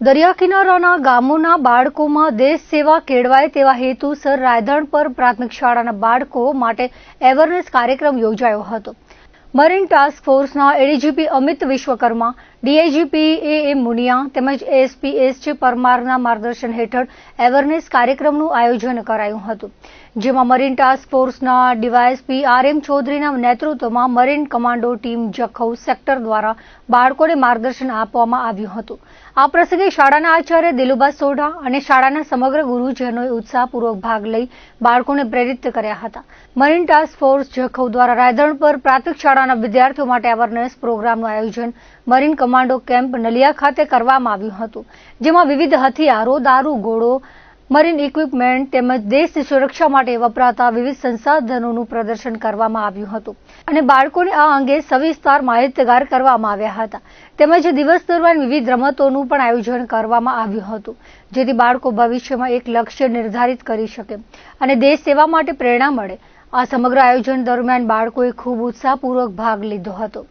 દરિયા કિનારાના ગામોના બાળકોમાં દેશ સેવા કેળવાય તેવા હેતુસર રાયધણ પર પ્રાથમિક શાળાના બાળકો માટે એવરનેસ કાર્યક્રમ યોજાયો હતો. મરીન ટાસ્ક ફોર્સના એડીજીપી અમિત વિશ્વકર્મા, ડીઆઈજીપી એ મુનિયા તેમજ એસપી એસ.જે. પરમારના માર્ગદર્શન હેઠળ એવરનેસ કાર્યક્રમનું આયોજન કરાયું હતું, જેમાં મરીન ટાસ્ક ફોર્સના ડીવાયએસપી આર.એમ. ચૌધરીના નેતૃત્વમાં marine commando team Jakhau sector દ્વારા બાળકોને માર્ગદર્શન આપવામાં આવ્યું હતું. આ પ્રસંગે શાળાના આચાર્ય દિલુભા સોઢા અને શાળાના સમગ્ર ગુરુજનોએ ઉત્સાહપૂર્વક ભાગ લઈ બાળકોને પ્રેરિત કર્યા હતા. મરીન ટાસ્ક ફોર્સ જખૌ દ્વારા રાયધણ પર પ્રાથમિક શાળાના વિદ્યાર્થીઓ માટે અવેરનેસ પ્રોગ્રામનું આયોજન મરીન કમાન્ડો કેમ્પ નલિયા ખાતે કરવામાં આવ્યું હતું, જેમાં વિવિધ હથિયારો, દારૂગોળો, મરીન ઇક્વિપમેન્ટ તેમજ દેશની સુરક્ષા માટે વપરાતા વિવિધ સંસાધનોનું પ્રદર્શન કરવામાં આવ્યું હતું અને બાળકોને આ અંગે સવિસ્તાર માહિતગાર કરવામાં આવ્યા હતા. તેમજ દિવસ દરમિયાન વિવિધ રમતોનું પણ આયોજન કરવામાં આવ્યું હતું, જેથી બાળકો ભવિષ્યમાં એક લક્ષ્ય નિર્ધારિત કરી શકે અને દેશ સેવા માટે પ્રેરણા મળે. આ સમગ્ર આયોજન દરમિયાન બાળકોએ ખૂબ ઉત્સાહપૂર્વક ભાગ લીધો હતો.